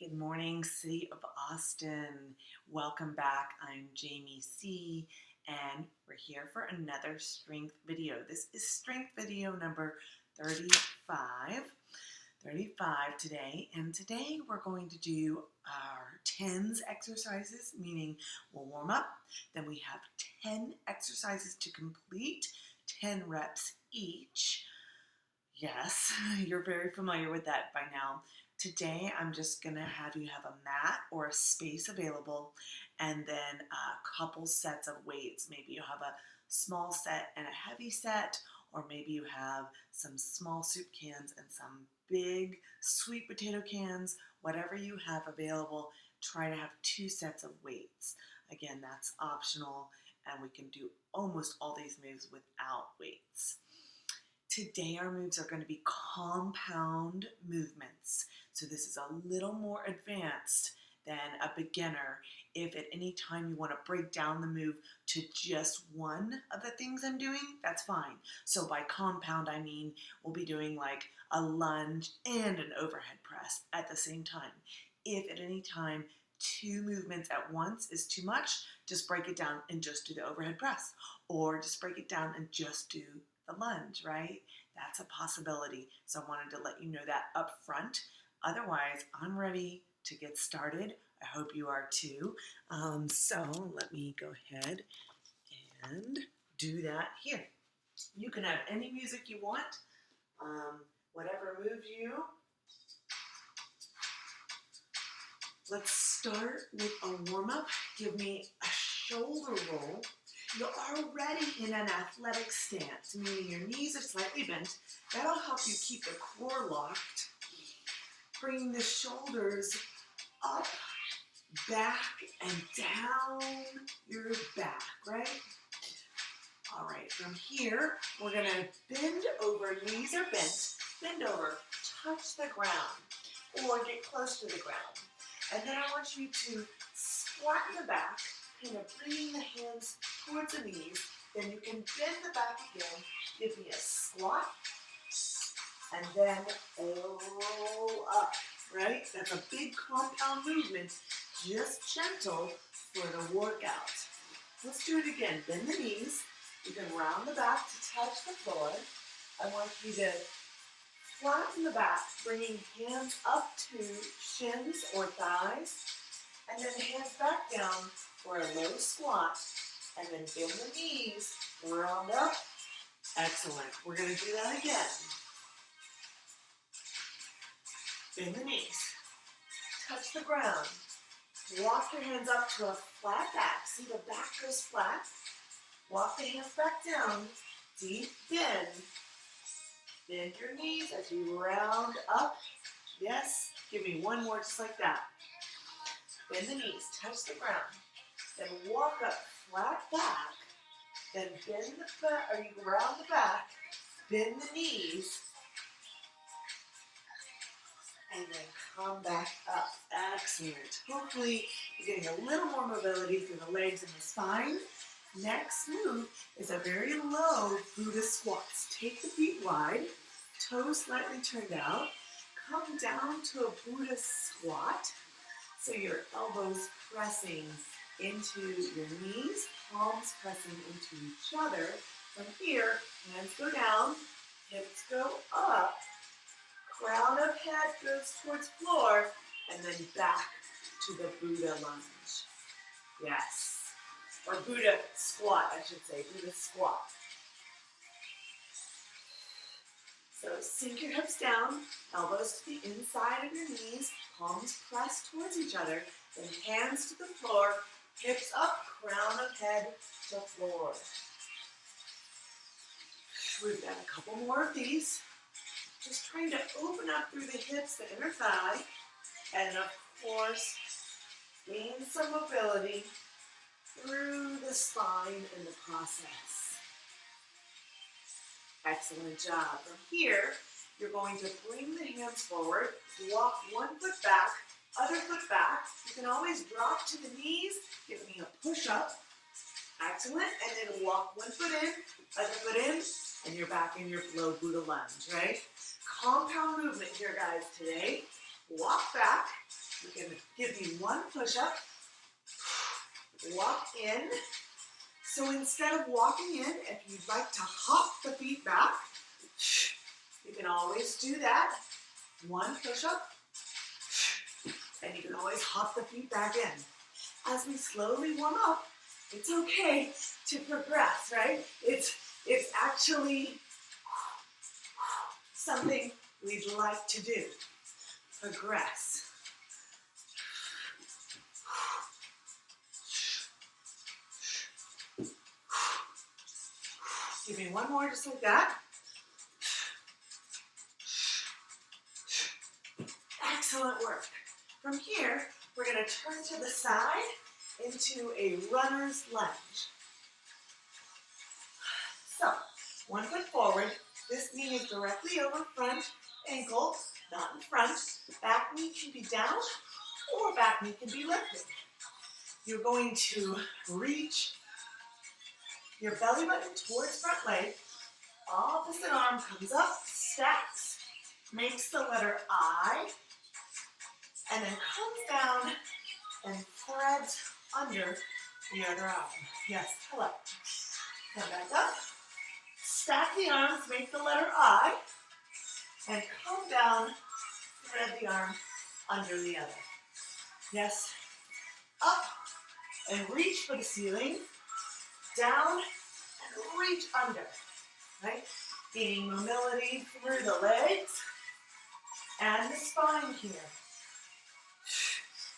Good morning, City of Austin. Welcome back. I'm Jamie C. and we're here for another strength video. This is strength video number 35 today. And today we're going to do our tens exercises, meaning we'll warm up. Then we have 10 exercises to complete, 10 reps each. Yes, you're very familiar with that by now. Today, I'm just going to have you have a mat or a space available and then a couple sets of weights. Maybe you have a small set and a heavy set, or maybe you have some small soup cans and some big sweet potato cans. Whatever you have available, try to have 2 sets of weights. Again, that's optional, and we can do almost all these moves without weights. Today our moves are going to be compound movements. So this is a little more advanced than a beginner. If at any time you want to break down the move to just one of the things I'm doing, that's fine. So by compound, I mean we'll be doing like a lunge and an overhead press at the same time. If at any time 2 movements at once is too much, just break it down and just do the overhead press. Or just break it down and just do the lunge, right? That's a possibility. So I wanted to let you know that up front. Otherwise, I'm ready to get started. I hope you are too. So let me go ahead and do that here. You can have any music you want, whatever moves you. Let's start with a warm-up. Give me a shoulder roll. You're already in an athletic stance, meaning your knees are slightly bent. That'll help you keep the core locked. Bring the shoulders up, back, and down your back, right? All right, from here, we're gonna bend over, knees are bent, bend over, touch the ground, or get close to the ground. And then I want you to squat in the back, kind of bringing the hands towards the knees. Then you can bend the back again. Give me a squat, and then a roll up, right? That's a big compound movement, just gentle for the workout. Let's do it again. Bend the knees. You can round the back to touch the floor. I want you to flatten the back, bringing hands up to shins or thighs, and then hands back down for a low squat, and then bend the knees, round up. Excellent. We're going to do that again. Bend the knees, touch the ground, walk your hands up to a flat back. See, the back goes flat. Walk the hands back down, deep bend. Bend your knees as you round up. Yes, give me one more just like that. Bend the knees, touch the ground. Then walk up flat back. Then bend the back, or you round the back, bend the knees, and then come back up. Excellent. Hopefully you're getting a little more mobility through the legs and the spine. Next move is a very low Buddha squats. Take the feet wide, toes slightly turned out. Come down to a Buddha squat. So your elbows pressing into your knees, palms pressing into each other. From here, hands go down, hips go up, crown of head goes towards floor, and then back to the Buddha lunge. Yes. Or Buddha squat, I should say. Buddha squat. So sink your hips down, elbows to the inside of your knees, palms pressed towards each other, then hands to the floor, hips up, crown of head to floor. We've got a couple more of these. Just trying to open up through the hips, the inner thigh, and of course, gain some mobility through the spine in the process. Excellent job. From here, you're going to bring the hands forward, walk one foot back, other foot back. You can always drop to the knees, give me a push up. Excellent. And then walk one foot in, other foot in, and you're back in your low Buddha lunge, right? Compound movement here, guys, today. Walk back, You can give me one push-up, walk in. So instead of walking in, if you'd like to hop the feet back, you can always do that. One push-up, and you can always hop the feet back in. As we slowly warm up, it's okay to progress, right? It's actually something we'd like to do. Progress. Give me one more just like that. Excellent work. From here, we're going to turn to the side into a runner's lunge. So, one foot forward. This knee is directly over front ankle, not in front. Back knee can be down or back knee can be lifted. You're going to reach your belly button towards front leg. Opposite arm comes up, stacks, makes the letter I, and then comes down and threads under the other arm. Yes, hello. Come back up. Stack the arms, make the letter I, and come down, thread the arm under the other. Yes, up, and reach for the ceiling, down, and reach under, right? Gaining mobility through the legs and the spine here.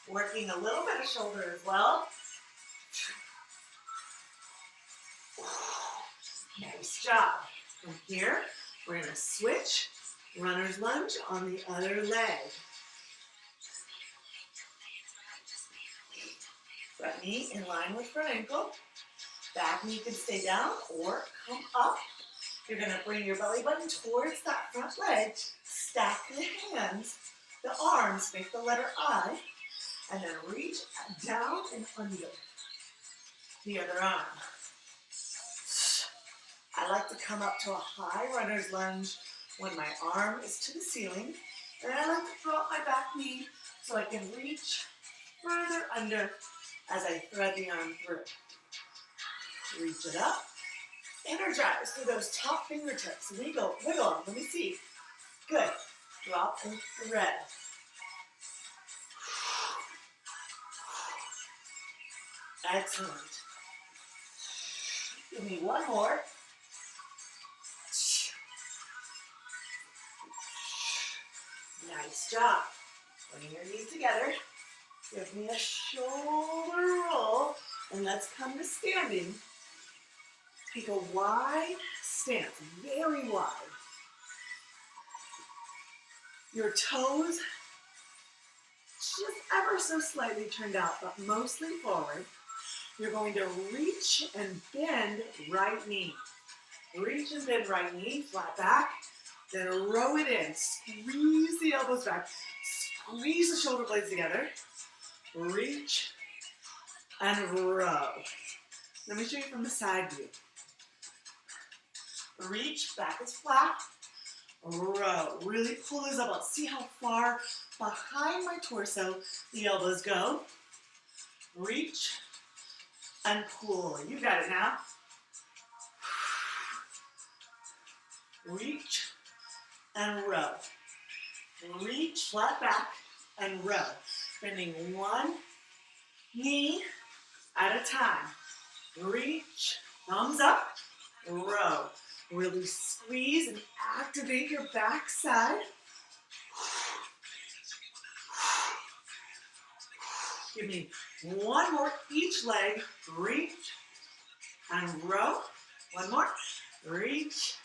Working a little bit of shoulder as well. Nice job. From here, we're going to switch runner's lunge on the other leg. Front knee in line with front ankle. Back knee can stay down or come up. You're going to bring your belly button towards that front leg. Stack the hands. The arms make the letter I. And then reach down and under the other arm. I like to come up to a high runner's lunge when my arm is to the ceiling. And I like to drop my back knee so I can reach further under as I thread the arm through. Reach it up. Energize through those top fingertips. Wiggle, wiggle them. Let me see. Good. Drop and thread. Excellent. Give me one more. Nice job. Bring your knees together. Give me a shoulder roll. And let's come to standing. Take a wide stance, very wide. Your toes just ever so slightly turned out, but mostly forward. You're going to reach and bend right knee. Reach and bend right knee, flat back. Then row it in. Squeeze the elbows back. Squeeze the shoulder blades together. Reach and row. Let me show you from the side view. Reach, back is flat. Row. Really pull those elbows. See how far behind my torso the elbows go. Reach and pull. You got it now. Reach and row. Reach, flat back, and row. Bending one knee at a time. Reach, thumbs up, row. Really squeeze and activate your back side. Give me one more each leg. Reach and row. One more. Reach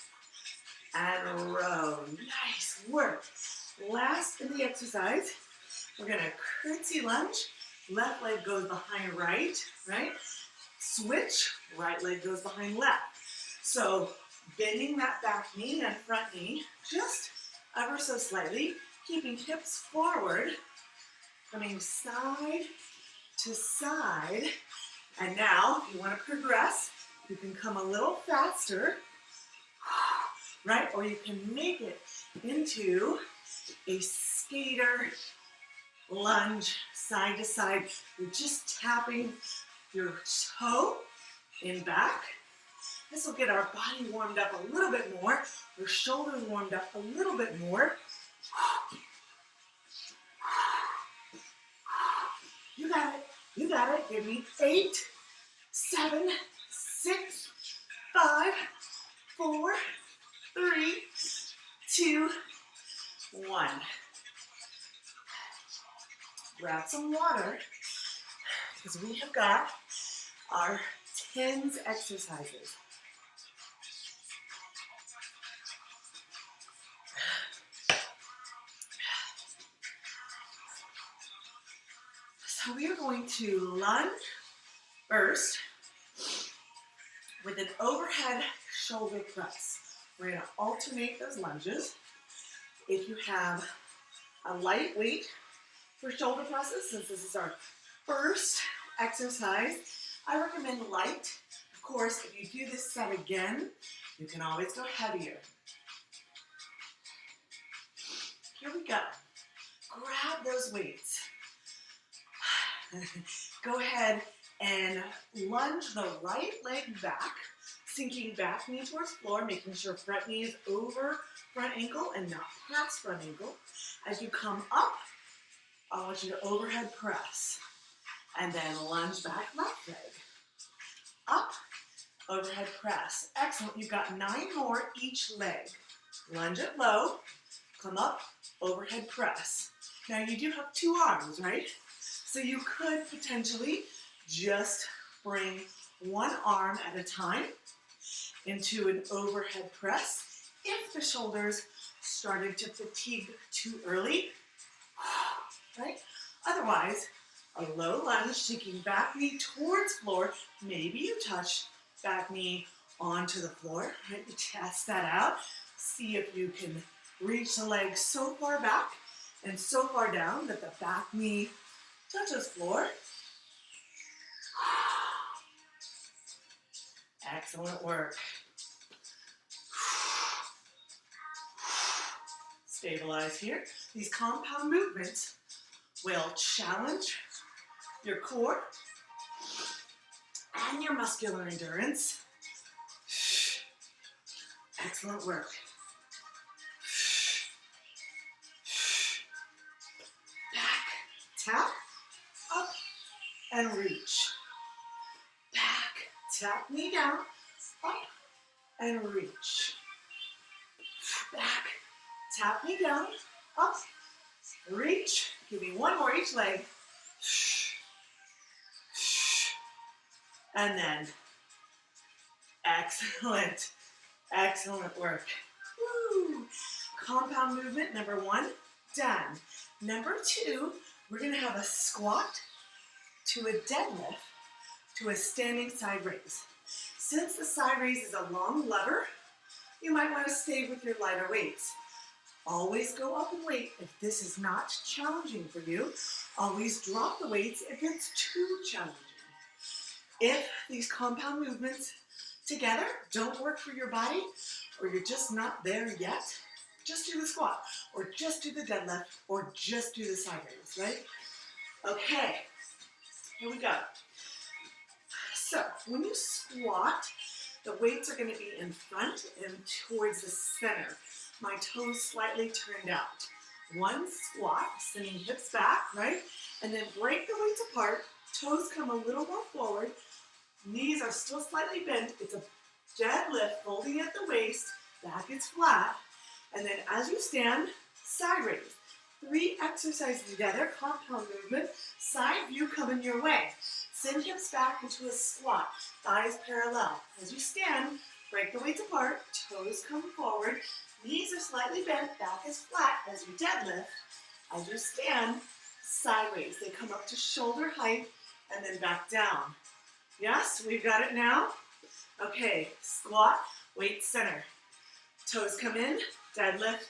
and row. Nice work. Last in the exercise, we're going to curtsy lunge. Left leg goes behind right, right? Switch, right leg goes behind left. So bending that back knee and front knee just ever so slightly, keeping hips forward, coming side to side. And now, if you want to progress, you can come a little faster, right? Or you can make it into a skater lunge side to side. You're just tapping your toe in back. This will get our body warmed up a little bit more, your shoulders warmed up a little bit more. You got it, you got it. Give me 8, 7, 6, 5, 4, 3, 2, 1. Grab some water because we have got our TENS exercises. So we are going to lunge first with an overhead shoulder press. We're going to alternate those lunges. If you have a light weight for shoulder presses, since this is our first exercise, I recommend light. Of course, if you do this set again, you can always go heavier. Here we go. Grab those weights. Go ahead and lunge the right leg back, sinking back knee towards floor, making sure front knee is over front ankle and not past front ankle. As you come up, I want you to overhead press and then lunge back left leg. Up, overhead press. Excellent. You've got 9 more each leg. Lunge it low, come up, overhead press. Now you do have 2 arms, right? So you could potentially just bring 1 arm at a time into an overhead press if the shoulders started to fatigue too early, right? Otherwise, a low lunge, taking back knee towards floor. Maybe you touch back knee onto the floor, right? You test that out. See if you can reach the leg so far back and so far down that the back knee touches floor. Excellent work. Stabilize here. These compound movements will challenge your core and your muscular endurance. Excellent work. Back, tap, up, and reach. Back, tap, knee down, up, and reach. Back, tap, knee down, up, reach. Give me 1 more each leg. And then, excellent, excellent work. Woo. Compound movement, number 1, done. Number 2, we're gonna have a squat to a deadlift to a standing side raise. Since the side raise is a long lever, you might wanna stay with your lighter weights. Always go up in weight if this is not challenging for you. Always drop the weights if it's too challenging. If these compound movements together don't work for your body, or you're just not there yet, just do the squat, or just do the deadlift, or just do the side raise, right? Okay, here we go. So when you squat, the weights are going to be in front and towards the center. My toes slightly turned out. 1 squat, sending hips back, right? And then break the weights apart. Toes come a little more forward. Knees are still slightly bent. It's a deadlift, folding at the waist. Back is flat. And then as you stand, side raise. 3 exercises together, compound movement. Side view coming your way. Send hips back into a squat. Thighs parallel. As you stand, break the weights apart. Toes come forward. Knees are slightly bent, back is flat as you deadlift. As you stand, side raise. They come up to shoulder height and then back down. Yes, we've got it now. Okay, squat, weight center. Toes come in, deadlift,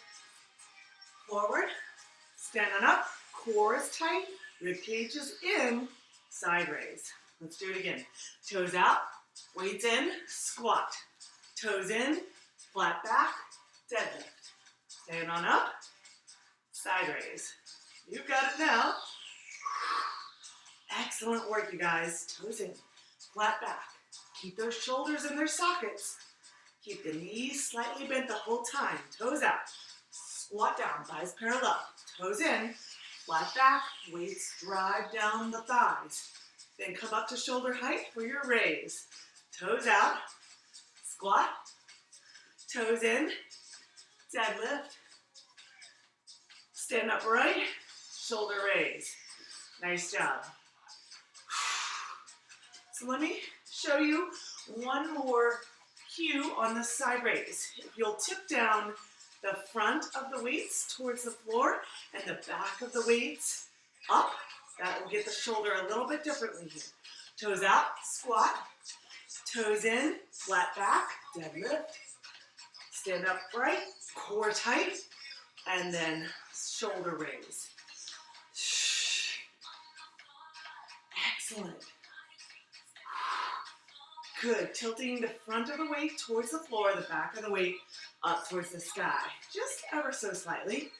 forward, stand on up, core is tight, rib cage is in, side raise. Let's do it again. Toes out, weights in, squat. Toes in, flat back, deadlift. Stand on up, side raise. You got it now. Excellent work, you guys. Toes in, flat back. Keep those shoulders in their sockets. Keep the knees slightly bent the whole time. Toes out. Squat down, thighs parallel. Toes in, flat back, weights drive down the thighs. Then come up to shoulder height for your raise. Toes out, squat, toes in, deadlift, stand upright, shoulder raise. Nice job. So let me show you one more cue on the side raise. If you'll tip down the front of the weights towards the floor and the back of the weights up, that will get the shoulder a little bit differently here. Toes out, squat, toes in, flat back, deadlift, stand upright, core tight, and then shoulder raise. Excellent. Good. Tilting the front of the weight towards the floor, the back of the weight up towards the sky. Just ever so slightly.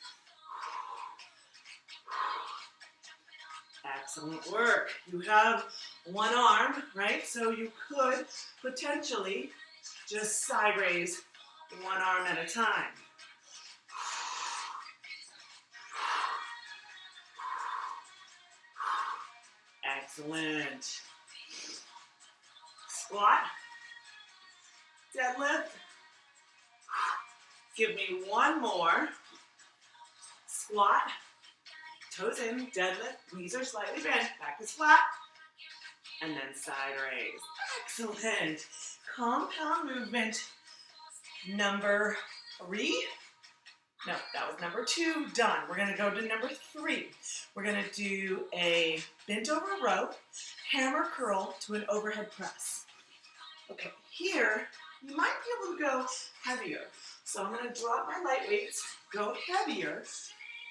Excellent work. You have one arm, right? So you could potentially just side raise one arm at a time. Excellent. Squat, deadlift. Give me one more. Squat, toes in, deadlift, knees are slightly bent, back is flat, and then side raise. Excellent. Compound movement number 3. No, that was number 2, done. We're gonna go to number 3. We're gonna do a bent over row, hammer curl to an overhead press. Okay, here, you might be able to go heavier. So I'm gonna drop my light weights, go heavier.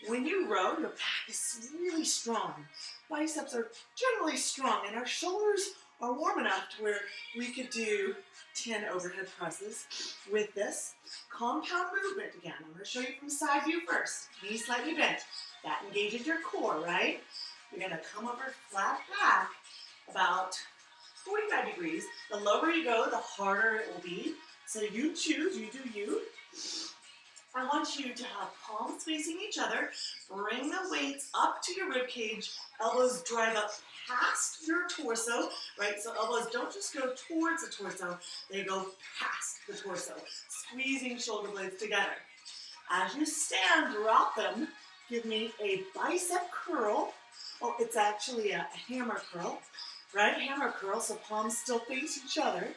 When you row, your back is really strong. Biceps are generally strong, and our shoulders are warm enough to where we could do 10 overhead presses with this. Compound movement again. I'm going to show you from side view first. Knees slightly bent. That engages your core, right? You're going to come over flat back about 45 degrees. The lower you go, the harder it will be. So you choose, you do you. I want you to have palms facing each other. Bring the weights up to your rib cage. Elbows drive up past your torso, right? So elbows don't just go towards the torso, they go past the torso, squeezing shoulder blades together. As you stand, drop them. Give me a bicep curl. Oh, it's actually a hammer curl, right? Hammer curl, so palms still face each other.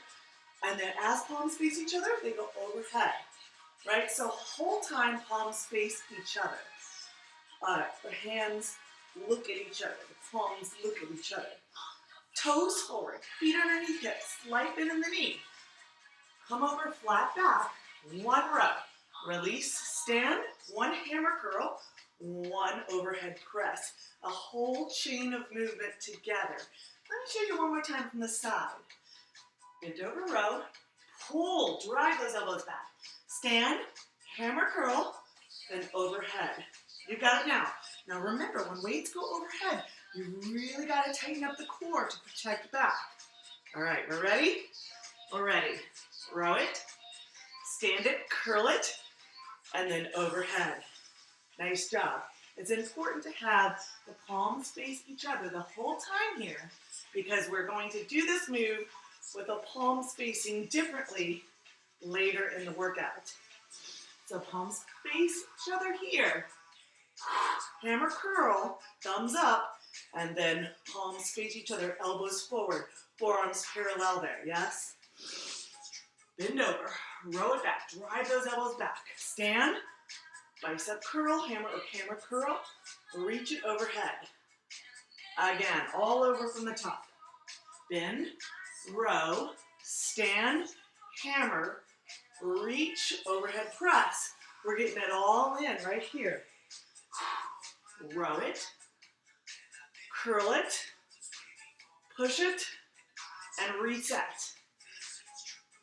And then as palms face each other, they go overhead. Right, so whole time palms face each other. The hands look at each other. The palms look at each other. Toes forward, feet underneath hips, slight bend in the knee. Come over flat back, one row. Release, stand, one hammer curl, one overhead press. A whole chain of movement together. Let me show you one more time from the side. Bend over row, pull, drive those elbows back. Stand, hammer curl, then overhead. You got it now. Now remember, when weights go overhead, you really got to tighten up the core to protect back. All right, we're ready? We're ready. Row it, stand it, curl it, and then overhead. Nice job. It's important to have the palms face each other the whole time here because we're going to do this move with the palms facing differently later in the workout. So palms face each other here. Hammer curl, thumbs up, and then palms face each other, elbows forward, forearms parallel there, yes? Bend over, row it back, drive those elbows back. Stand, bicep curl, hammer curl, reach it overhead. Again, all over from the top. Bend, row, stand, hammer, reach, overhead press. We're getting it all in right here. Row it, curl it, push it, and reset.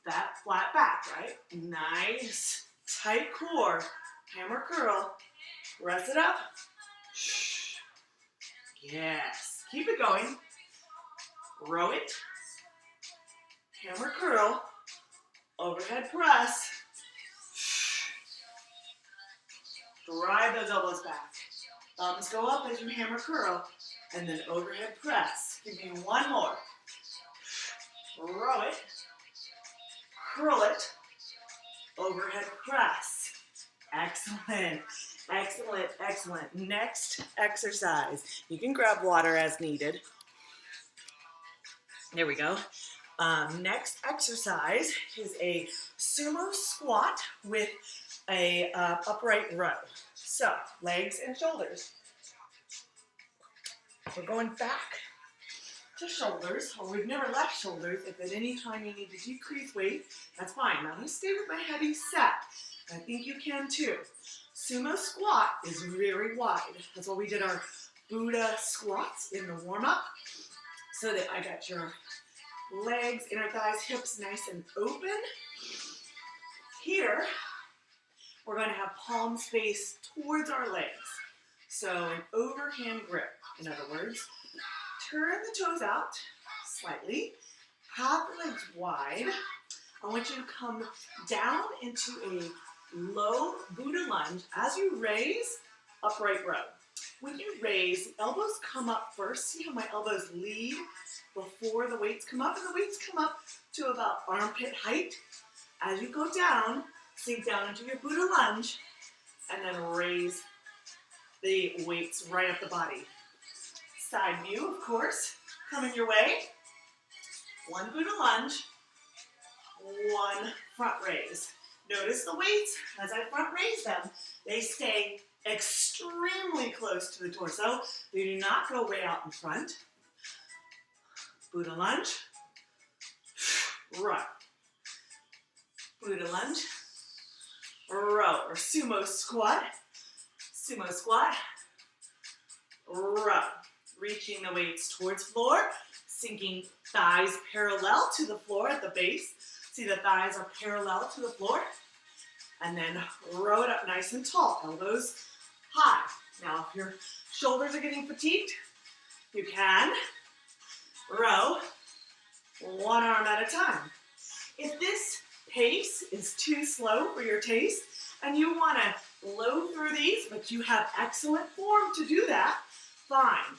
That flat back, right? Nice, tight core. Hammer curl, press it up. Yes. Keep it going. Row it. Hammer curl. Overhead press. Drive those elbows back. Thumbs go up as you hammer curl. And then overhead press. Give me one more. Row it. Curl it. Overhead press. Excellent. Excellent, excellent. Next exercise. You can grab water as needed. There we go. Next exercise is a sumo squat with a upright row. So, legs and shoulders. We're going back to shoulders, or we've never left shoulders. If at any time you need to decrease weight, that's fine. I'm going to stay with my heavy set. I think you can too. Sumo squat is very wide. That's why we did our Buddha squats in the warm-up, so that I got your legs, inner thighs, hips nice and open. Here, we're going to have palms face towards our legs. So an overhand grip. In other words, turn the toes out slightly, have the legs wide. I want you to come down into a low Buddha lunge. As you raise, upright row. When you raise, the elbows come up first. See how my elbows lead before the weights come up? And the weights come up to about armpit height. As you go down, sink down into your Buddha lunge, and then raise the weights right up the body. Side view, of course, coming your way. One Buddha lunge, one front raise. Notice the weights, as I front raise them, they stay extremely close to the torso. They do not go way out in front. Buddha lunge, row. Buddha lunge, row, or sumo squat, row. Reaching the weights towards floor, sinking thighs parallel to the floor at the base. See, the thighs are parallel to the floor. And then row it up nice and tall, elbows high. Now, if your shoulders are getting fatigued, you can row one arm at a time. If this pace is too slow for your taste and you want to blow through these, but you have excellent form to do that, fine.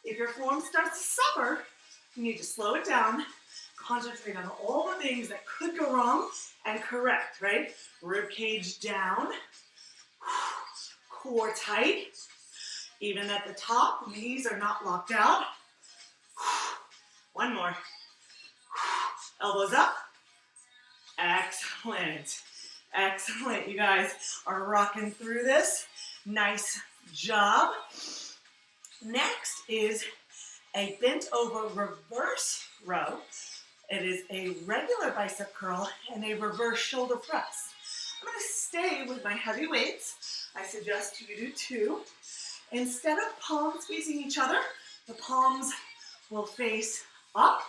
If your form starts to suffer, you need to slow it down, concentrate on all the things that could go wrong, and correct, right? Rib cage down, core tight, even at the top, knees are not locked out. One more. Elbows up. Excellent. Excellent. You guys are rocking through this. Nice job. Next is a bent over reverse row. It is a regular bicep curl and a reverse shoulder press. I'm going to stay with my heavy weights. I suggest you do too. Instead of palms facing each other, the palms will face up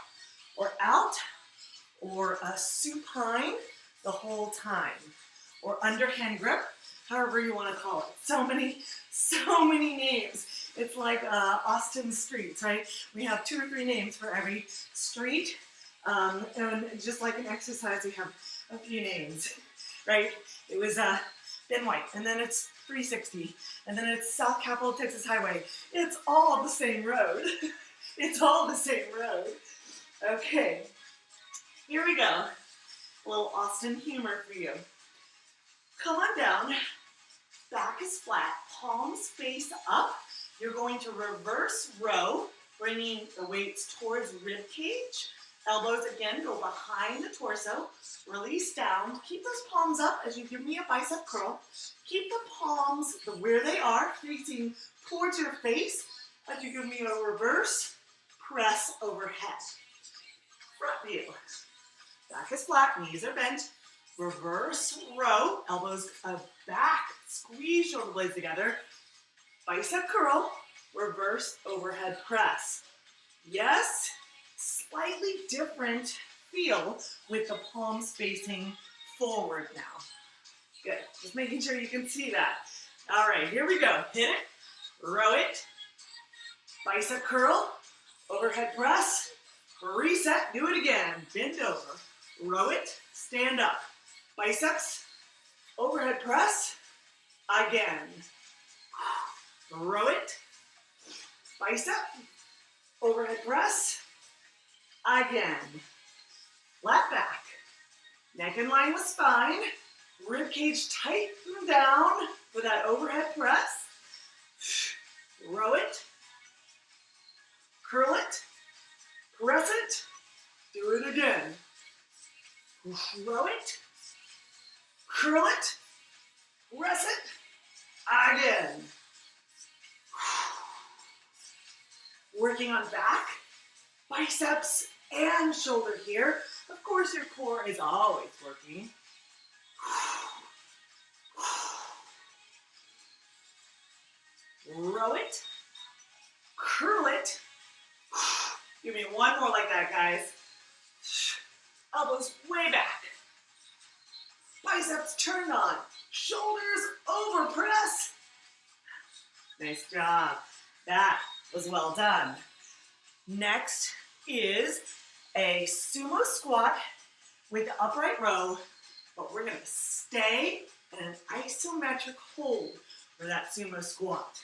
or out or a supine the whole time, or underhand grip, however you want to call it. So many names. It's like Austin streets, right? We have 2 or 3 names for every street. And just like an exercise, we have a few names, right? It was Ben White, and then it's 360, and then it's South Capitol Texas Highway. It's all the same road. It's all the same road. Okay, here we go. A little Austin humor for you. Come on down. Back is flat, palms face up. You're going to reverse row, bringing the weights towards rib cage. Elbows again go behind the torso. Release down. Keep those palms up as you give me a bicep curl. Keep the palms where they are, facing towards your face as you give me a reverse press overhead. Front view. Back is flat, knees are bent. Reverse row, elbows back, squeeze shoulder blades together. Bicep curl, reverse overhead press. Yes, slightly different feel with the palms facing forward now. Good, just making sure you can see that. All right, here we go. Hit it, row it. bicep curl, overhead press, reset, do it again, bend over, row it, stand up, biceps, overhead press, again, row it, bicep, overhead press, again, flat back, neck in line with spine, rib cage tighten down for that overhead press, row it, curl it, press it, do it again, row it, curl it, press it, again. Working on back, biceps, and shoulder here. Of course, your core is always working. Row it, curl it. Give me one more like that, guys. Elbows way back. Biceps turned on. Shoulders over press. Nice job. That was well done. Next is a sumo squat with the upright row, but we're going to stay in an isometric hold for that sumo squat.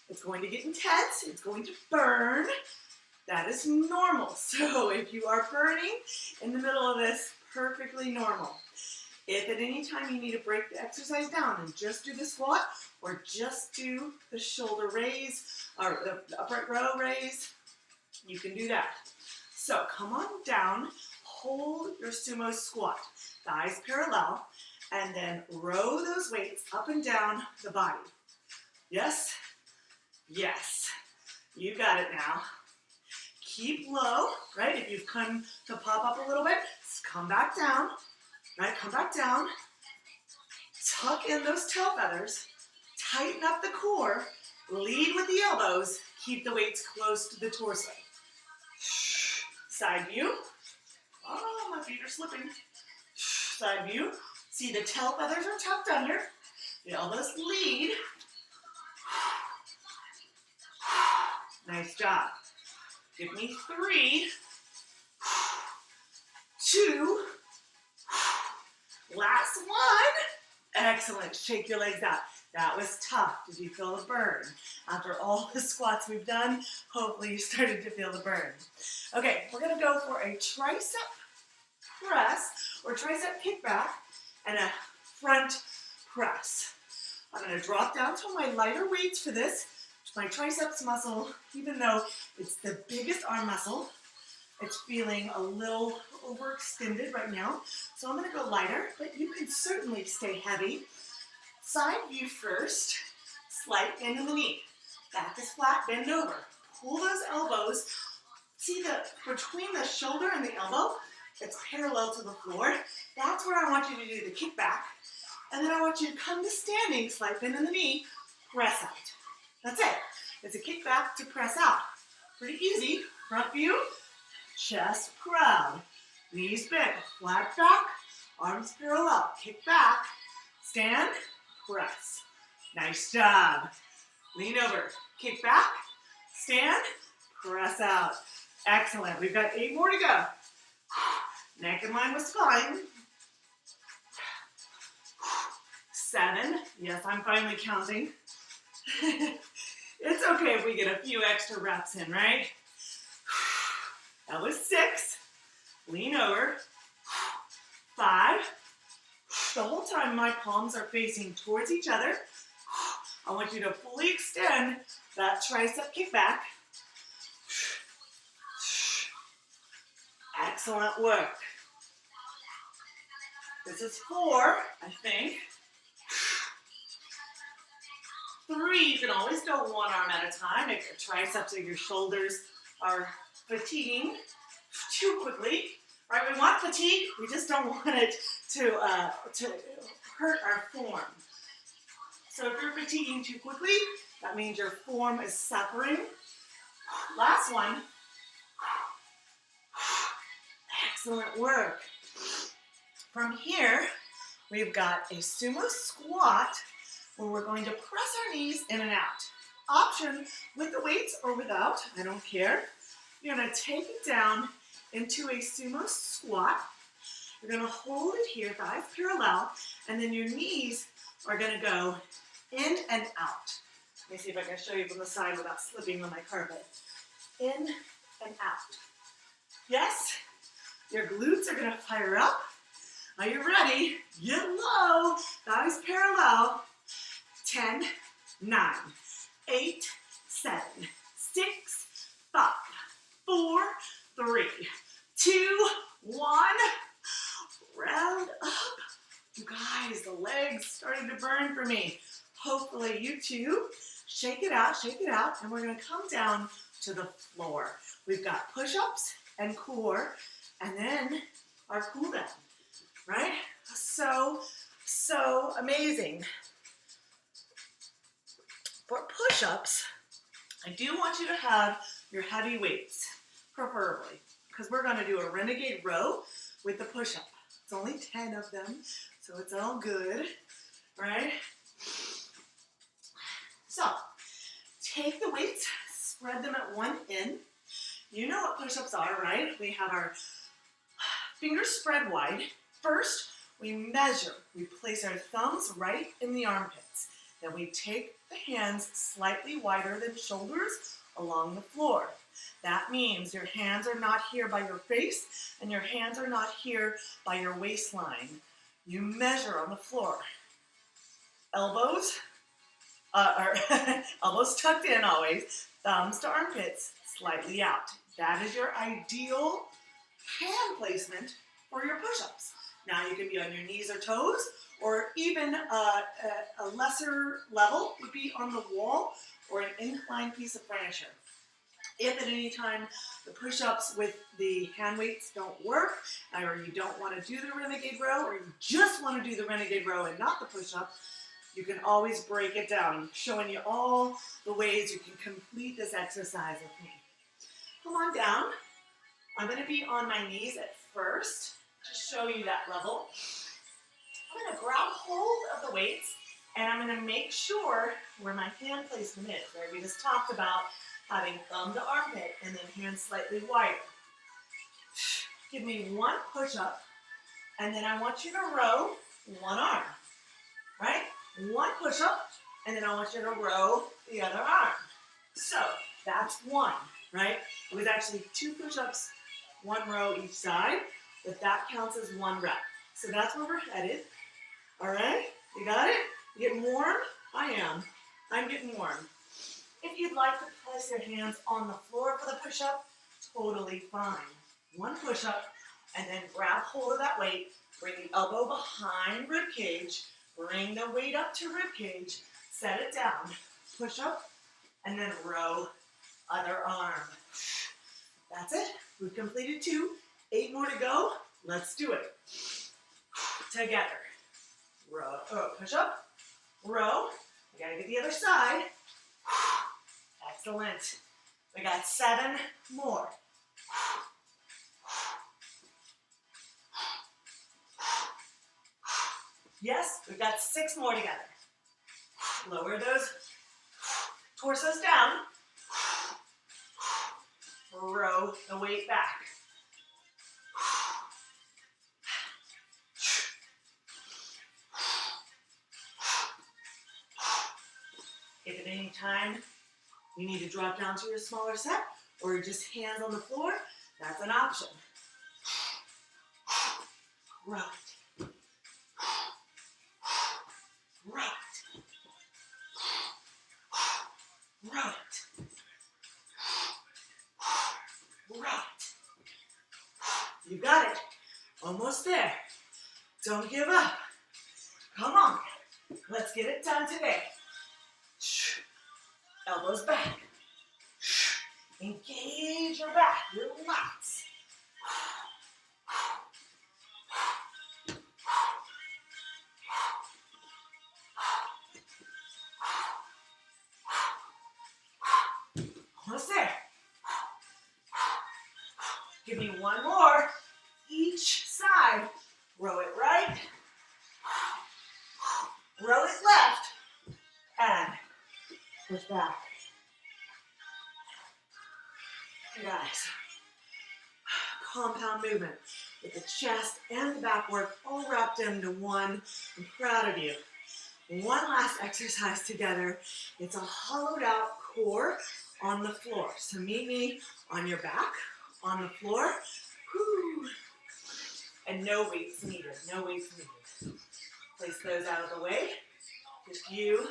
It's going to get intense. It's going to burn. That is normal. So if you are burning in the middle of this, perfectly normal. If at any time you need to break the exercise down and just do the squat or just do the shoulder raise or the upright row raise, you can do that. So come on down, hold your sumo squat, thighs parallel, and then row those weights up and down the body. Yes? Yes. You got it now. Keep low, right? If you've come to pop up a little bit, come back down, right? Come back down. Tuck in those tail feathers. Tighten up the core. Lead with the elbows. Keep the weights close to the torso. Side view. Oh, my feet are slipping. Side view. See the tail feathers are tucked under. The elbows lead. Nice job. Give me 3, 2, last one. Excellent. Shake your legs out. That was tough. Did you feel the burn? After all the squats we've done, hopefully you started to feel the burn. Okay, we're going to go for a tricep press or tricep kickback and a front press. I'm going to drop down to my lighter weights for this. My triceps muscle, even though it's the biggest arm muscle, it's feeling a little overextended right now. So I'm going to go lighter, but you can certainly stay heavy. Side view first, slight bend in the knee. Back is flat, bend over. Pull those elbows. See between the shoulder and the elbow, it's parallel to the floor. That's where I want you to do the kickback. And then I want you to come to standing, slight bend in the knee, press out. That's it. It's a kickback to press out. Pretty easy. Front view, chest proud. Knees bent, flat back, arms parallel. Kick back, stand, press. Nice job. Lean over, kick back, stand, press out. Excellent. We've got 8 more to go. Neck in line with spine. 7. Yes, I'm finally counting. It's okay if we get a few extra reps in, right? That was 6. Lean over. 5. The whole time my palms are facing towards each other. I want you to fully extend that tricep kickback. Excellent work. This is 4, I think. 3, you can always go one arm at a time if your triceps or your shoulders are fatiguing too quickly. Right? We want fatigue, we just don't want it to hurt our form. So if you're fatiguing too quickly, that means your form is suffering. Last one. Excellent work. From here, we've got a sumo squat where we're going to press our knees in and out. Option with the weights or without, I don't care. You're gonna take it down into a sumo squat. You're gonna hold it here, thighs parallel, and then your knees are gonna go in and out. Let me see if I can show you from the side without slipping on my carpet. In and out. Yes, your glutes are gonna fire up. Are you ready? Get low, thighs parallel. 10, 9, 8, 7, 6, 5, 4, 3, 2, 1. Round up. You guys, the legs started to burn for me. Hopefully you too. Shake it out, and we're gonna come down to the floor. We've got push-ups and core, and then our cool down, right? So amazing. For push-ups, I do want you to have your heavy weights, preferably, because we're gonna do a renegade row with the push-up. It's only 10 of them, so it's all good, right? So, take the weights, spread them at one end. You know what push-ups are, right? We have our fingers spread wide. First, we measure. We place our thumbs right in the armpits. Then we take the hands slightly wider than shoulders along the floor. That means your hands are not here by your face and your hands are not here by your waistline. You measure on the floor. Elbows elbows tucked in always, thumbs to armpits, slightly out. That is your ideal hand placement for your push-ups. Now you can be on your knees or toes, or even a lesser level would be on the wall or an inclined piece of furniture. If at any time the push-ups with the hand weights don't work, or you don't want to do the renegade row, or you just want to do the renegade row and not the push-up, you can always break it down. I'm showing you all the ways you can complete this exercise with me. Come on down. I'm going to be on my knees at first to show you that level. I'm going to grab hold of the weights and I'm going to make sure where my hand placement is. Right? We just talked about having thumb to armpit and then hands slightly wider. Give me one push-up and then I want you to row one arm. Right? One push-up and then I want you to row the other arm. So that's one, right? It was actually two push-ups, one row each side, but that counts as one rep. So that's where we're headed. All right, you got it? You getting warm? I am. I'm getting warm. If you'd like to place your hands on the floor for the push-up, totally fine. One push-up and then grab hold of that weight, bring the elbow behind rib cage, bring the weight up to rib cage, set it down, push up, and then row other arm. That's it. We've completed 2. 8 more to go. Let's do it. Together. Row, push up, row. We gotta get the other side. Excellent. We got 7 more. Yes, we've got 6 more together. Lower those torsos down. Row the weight back. If at any time you need to drop down to your smaller set or just hands on the floor, that's an option. Row it. Row it. Row it. Row it. You got it. Almost there. Don't give up. Come on. Let's get it done today. Elbows back. Engage your back, your lats. Almost there. Give me one more. Each side. Row it right. Row it left. And push back. You guys, compound movement with the chest and the back work all wrapped into one. I'm proud of you. One last exercise together. It's a hollowed out core on the floor. So meet me on your back, on the floor. Whew. And no weights needed, no weights needed. Place those out of the way. Just you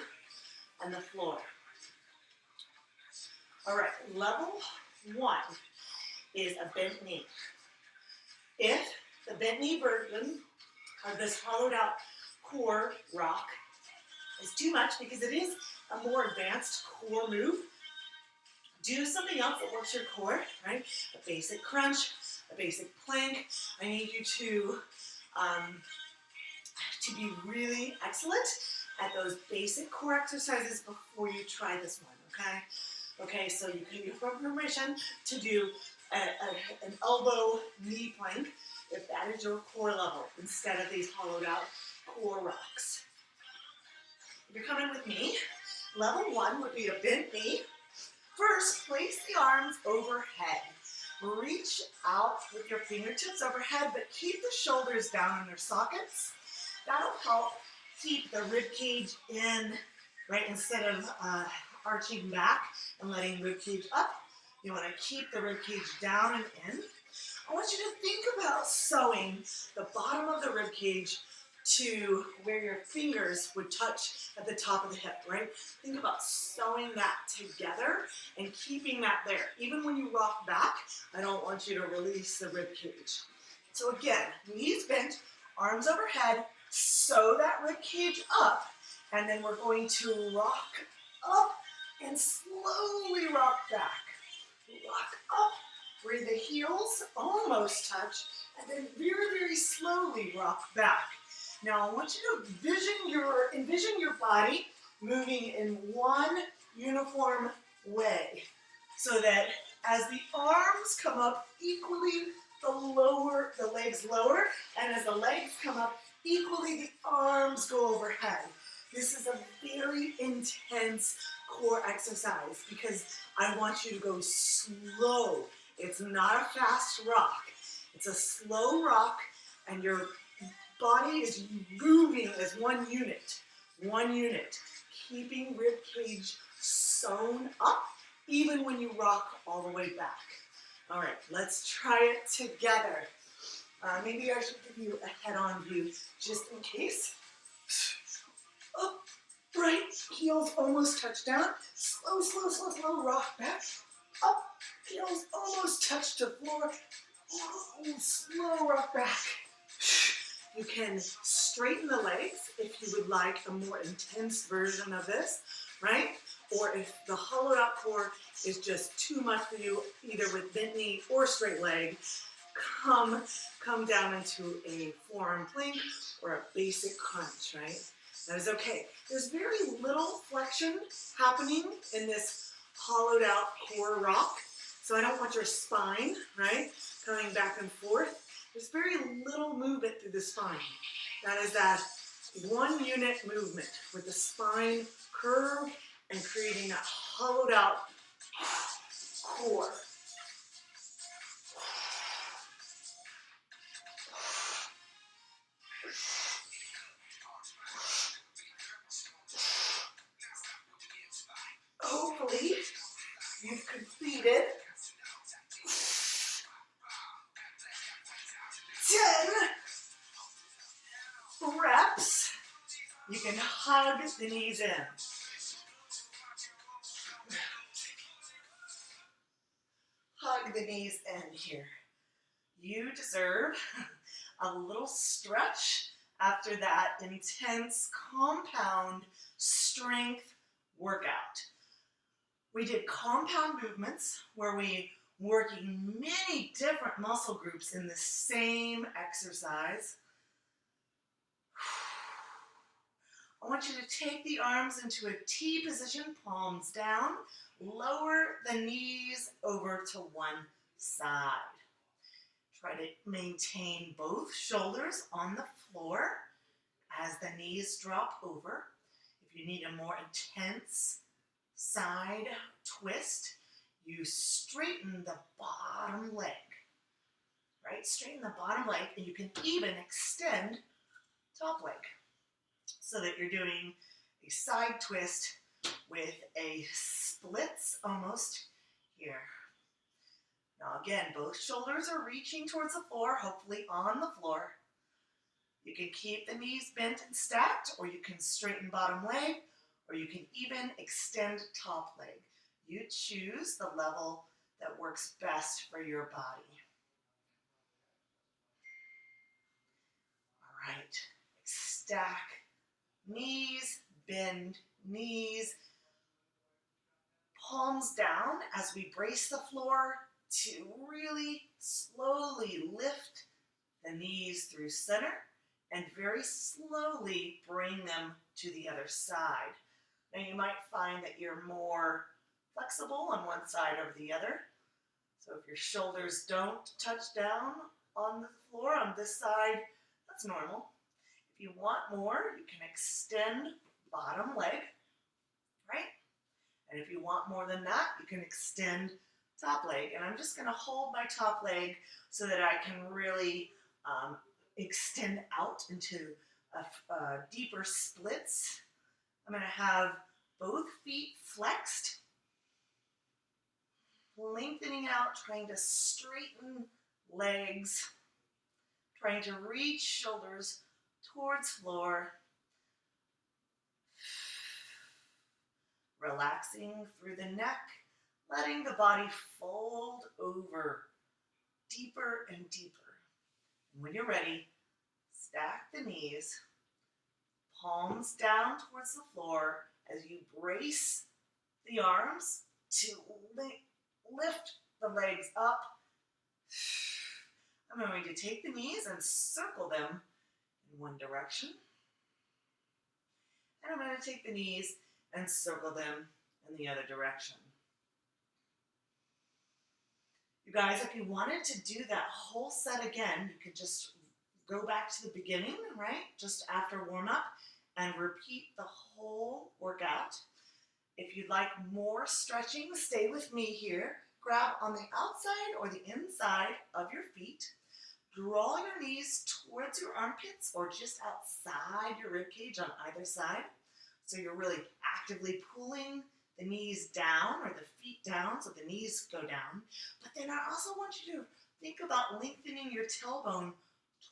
and the floor. All right, level 1 is a bent knee. If the bent knee version of this hollowed out core rock is too much, because it is a more advanced core move, do something else that works your core, right? A basic crunch, a basic plank. I need you to be really excellent at those basic core exercises before you try this one, okay? Okay, so you can give permission to do an elbow knee plank if that is your core level, instead of these hollowed out core rocks. If you're coming with me, level 1 would be a bent knee. First, place the arms overhead. Reach out with your fingertips overhead, but keep the shoulders down in their sockets. That'll help keep the rib cage in, right, instead of arching back and letting rib cage up. You want to keep the rib cage down and in. I want you to think about sewing the bottom of the rib cage to where your fingers would touch at the top of the hip, right? Think about sewing that together and keeping that there. Even when you rock back, I don't want you to release the rib cage. So again, knees bent, arms overhead, sew that rib cage up, and then we're going to rock up and slowly rock back. Rock up where the heels almost touch, and then very, very slowly rock back. Now I want you to envision your body moving in one uniform way, so that as the arms come up equally, the legs lower, and as the legs come up equally, the arms go overhead. This is a very intense core exercise because I want you to go slow. It's not a fast rock. It's a slow rock, and your body is moving as one unit, keeping rib cage sewn up even when you rock all the way back. All right, let's try it together. Maybe I should give you a head-on view just in case. Up, right, heels almost touch down. Slow, slow, slow, slow, rock back. Up, heels almost touch the floor. Oh, slow rock back. You can straighten the legs if you would like a more intense version of this, right? Or if the hollowed out core is just too much for you, either with bent knee or straight leg, come down into a forearm plank or a basic crunch, right? That is okay. There's very little flexion happening in this hollowed out core rock, so I don't want your spine, right, coming back and forth. There's very little movement through the spine. That is that one unit movement with the spine curved and creating that hollowed out core. Hopefully, you've completed 10 reps. You can hug the knees in. Hug the knees in here. You deserve a little stretch after that intense compound strength workout. We did compound movements where we working many different muscle groups in the same exercise. I want you to take the arms into a T position, palms down, lower the knees over to one side. Try to maintain both shoulders on the floor as the knees drop over. If you need a more intense side twist, you straighten the bottom leg, right? Straighten the bottom leg, and you can even extend top leg so that you're doing a side twist with a splits almost here. Now again, both shoulders are reaching towards the floor, hopefully on the floor. You can keep the knees bent and stacked, or you can straighten bottom leg, or you can even extend top leg. You choose the level that works best for your body. All right, stack knees, bend knees, palms down as we brace the floor to really slowly lift the knees through center and very slowly bring them to the other side. Now you might find that you're more flexible on one side over the other. So if your shoulders don't touch down on the floor on this side, that's normal. If you want more, you can extend bottom leg, right? And if you want more than that, you can extend top leg. And I'm just going to hold my top leg so that I can really extend out into deeper splits. I'm going to have both feet flexed, lengthening out, trying to straighten legs, trying to reach shoulders towards floor, relaxing through the neck, letting the body fold over deeper and deeper. And when you're ready, stack the knees, palms down towards the floor as you brace the arms to lift the legs up. I'm going to take the knees and circle them in one direction. And I'm going to take the knees and circle them in the other direction. You guys, if you wanted to do that whole set again, you could just go back to the beginning, right? Just after warm-up and repeat the whole workout. If you'd like more stretching, stay with me here. Grab on the outside or the inside of your feet. Draw your knees towards your armpits or just outside your ribcage on either side. So you're really actively pulling the knees down or the feet down so the knees go down. But then I also want you to think about lengthening your tailbone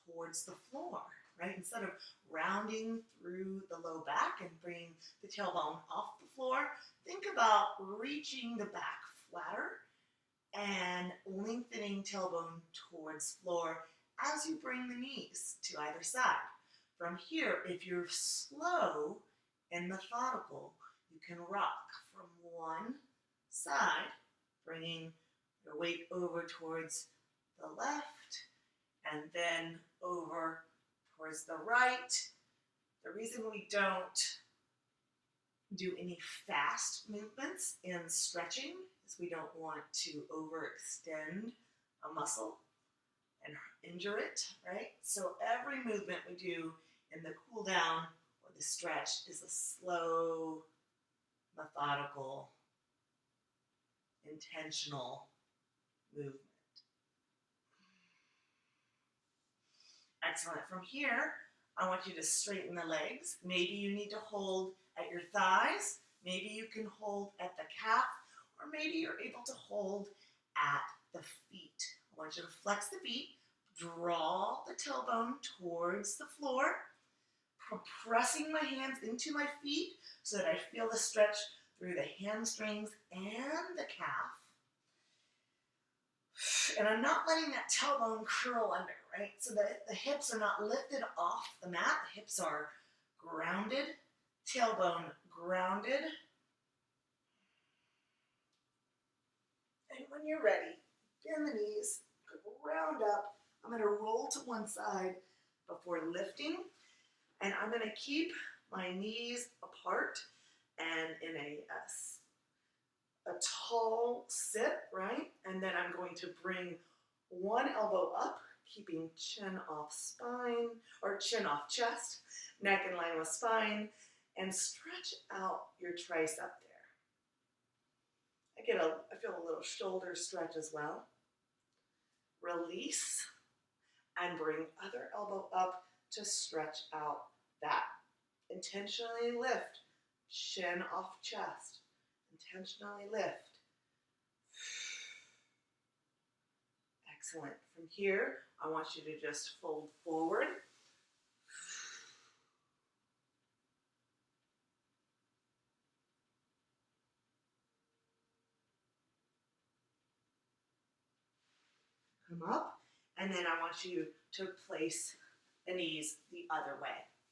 towards the floor, right? Instead of rounding through the low back and bringing the tailbone off the floor, think about reaching the back flatter and lengthening tailbone towards floor as you bring the knees to either side. From here, if you're slow and methodical, you can rock from one side, bringing your weight over towards the left and then over towards the right. The reason we don't do any fast movements in stretching is we don't want to overextend a muscle and injure it, right? So every movement we do in the cool down or the stretch is a slow, methodical, intentional movement. Excellent. From here, I want you to straighten the legs. Maybe you need to hold at your thighs. Maybe you can hold at the calf, or maybe you're able to hold at the feet. I want you to flex the feet, draw the tailbone towards the floor, pressing my hands into my feet so that I feel the stretch through the hamstrings and the calf. And I'm not letting that tailbone curl under, right? So that the hips are not lifted off the mat. The hips are grounded, tailbone grounded. And when you're ready, bend the knees, round up. I'm going to roll to one side before lifting. And I'm going to keep my knees apart and in a tall sit, right? And then I'm going to bring one elbow up, keeping chin off spine, or chin off chest, neck in line with spine, and stretch out your tricep there. I feel a little shoulder stretch as well. release, and bring other elbow up to stretch out that. Intentionally lift, shin off chest. Intentionally lift. Excellent. From here, I want you to just fold forward. Come up, and then I want you to place the knees the other way,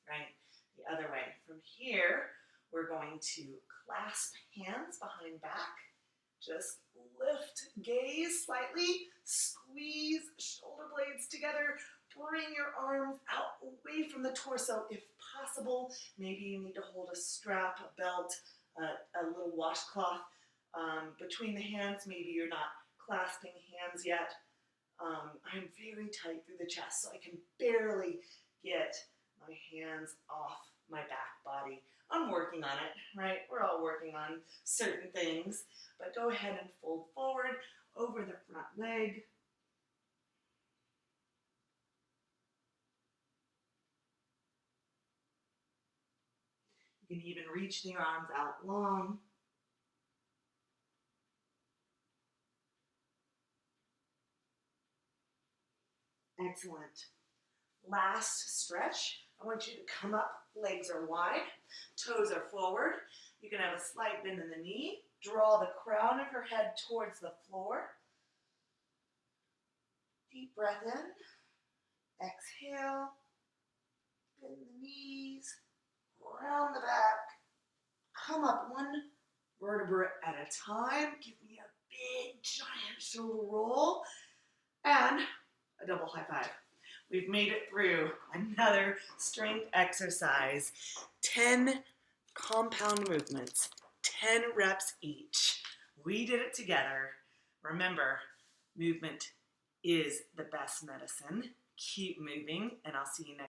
right? The other way. From here, we're going to clasp hands behind back. Just lift gaze slightly, squeeze shoulder blades together, bring your arms out away from the torso if possible. Maybe you need to hold a strap, a belt, a little washcloth between the hands. Maybe you're not clasping hands yet. I'm very tight through the chest, so I can barely get my hands off my back body. I'm working on it, right? We're all working on certain things, but go ahead and fold forward over the front leg. You can even reach the arms out long. Excellent. Last stretch. I want you to come up, legs are wide, toes are forward. You can have a slight bend in the knee. Draw the crown of your head towards the floor. Deep breath in. Exhale. Bend the knees. Round the back. Come up one vertebra at a time. Give me a big, giant shoulder roll. And a double high five. We've made it through another strength exercise. 10 compound movements, 10 reps each. We did it together. Remember, movement is the best medicine. Keep moving, and I'll see you next time.